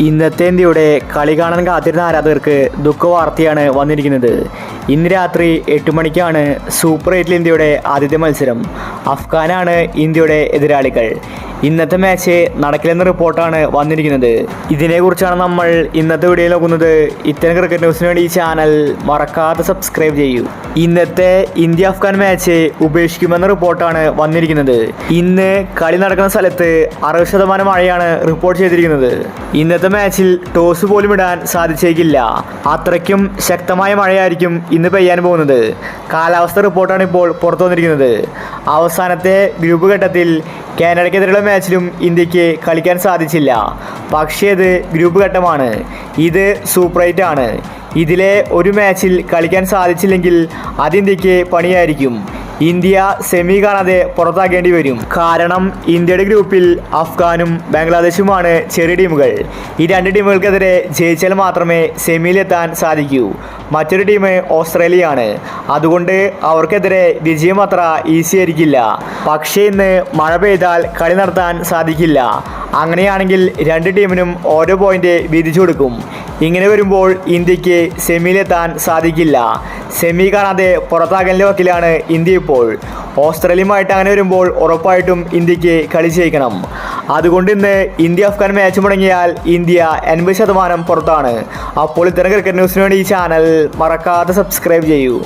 ഇന്നത്തെ ഇന്ത്യയുടെ കളി കാണാൻ കാത്തിരുന്ന ആരാധകർക്ക് ദുഃഖവാർത്തയാണ് വന്നിരിക്കുന്നത്. ഇന്ന് രാത്രി 8 മണിക്കാണ് സൂപ്പർ 8 ഇന്ത്യയുടെ ആദ്യത്തെ മത്സരം. അഫ്ഗാനാണ് ഇന്ത്യയുടെ എതിരാളികൾ. ഇന്നത്തെ മാച്ച് നടക്കില്ലെന്ന റിപ്പോർട്ടാണ് വന്നിരിക്കുന്നത്. ഇതിനെക്കുറിച്ചാണ് നമ്മൾ ഇന്നത്തെ വീഡിയോയിൽ നോക്കുന്നത്. ഇത്തരം ക്രിക്കറ്റ് ന്യൂസിന് വേണ്ടി ഈ ചാനൽ മറക്കാതെ സബ്സ്ക്രൈബ് ചെയ്യൂ. ഇന്നത്തെ ഇന്ത്യ അഫ്ഗാൻ മാച്ച് ഉപേക്ഷിക്കുമെന്ന റിപ്പോർട്ടാണ് വന്നിരിക്കുന്നത്. ഇന്ന് കളി നടക്കുന്ന സ്ഥലത്ത് 60% മഴയാണ് റിപ്പോർട്ട് ചെയ്തിരിക്കുന്നത്. ഇന്നത്തെ മാച്ചിൽ ടോസ് പോലും ഇടാൻ സാധിച്ചേക്കില്ല. അത്രയ്ക്കും ശക്തമായ മഴയായിരിക്കും ഇന്ന് പെയ്യാൻ പോകുന്നത്. കാലാവസ്ഥ റിപ്പോർട്ടാണ് ഇപ്പോൾ പുറത്തു വന്നിരിക്കുന്നത്. അവസാനത്തെ ഗ്രൂപ്പ് ഘട്ടത്തിൽ കാനഡയ്ക്കെതിരെയുള്ള മാച്ചിലും ഇന്ത്യക്ക് കളിക്കാൻ സാധിച്ചില്ല. പക്ഷേ ഇത് ഗ്രൂപ്പ് ഘട്ടമാണ്. ഇത് സൂപ്പർ 8 ആണ്. ഇതിലെ ഒരു മാച്ചിൽ കളിക്കാൻ സാധിച്ചില്ലെങ്കിൽ അത് ഇന്ത്യക്ക് പണിയായിരിക്കും. ഇന്ത്യ സെമി കാണാതെ പുറത്താക്കേണ്ടി വരും. കാരണം ഇന്ത്യയുടെ ഗ്രൂപ്പിൽ അഫ്ഗാനും ബംഗ്ലാദേശുമാണ് ചെറിയ ടീമുകൾ. ഈ രണ്ട് ടീമുകൾക്കെതിരെ ജയിച്ചാൽ മാത്രമേ സെമിയിലെത്താൻ സാധിക്കൂ. മറ്റൊരു ടീം ഓസ്ട്രേലിയയാണ്. അതുകൊണ്ട് അവർക്കെതിരെ വിജയം അത്ര ഈസി ആയിരിക്കില്ല. പക്ഷേ ഇന്ന് മഴ പെയ്താൽ കളി നടത്താൻ സാധിക്കില്ല. അങ്ങനെയാണെങ്കിൽ രണ്ട് ടീമിനും ഓരോ പോയിന്റ് വീതിച്ചു കൊടുക്കും. ഇങ്ങനെ വരുമ്പോൾ ഇന്ത്യക്ക് സെമിയിലെത്താൻ സാധിക്കില്ല. സെമി കാണാതെ പുറത്താകലിൻ്റെ വക്കിലാണ് ഇന്ത്യ ഇപ്പോൾ. ഓസ്ട്രേലിയയുമായിട്ട് അങ്ങനെ വരുമ്പോൾ ഉറപ്പായിട്ടും ഇന്ത്യക്ക് കളി ജയിക്കണം. അതുകൊണ്ട് ഇന്ന് ഇന്ത്യ അഫ്ഗാൻ മാച്ച് മുടങ്ങിയാൽ ഇന്ത്യ 80% പുറത്താണ്. അപ്പോൾ ഇത്തരം ക്രിക്കറ്റ് ന്യൂസിന് വേണ്ടി ഈ ചാനൽ മറക്കാതെ സബ്സ്ക്രൈബ് ചെയ്യൂ.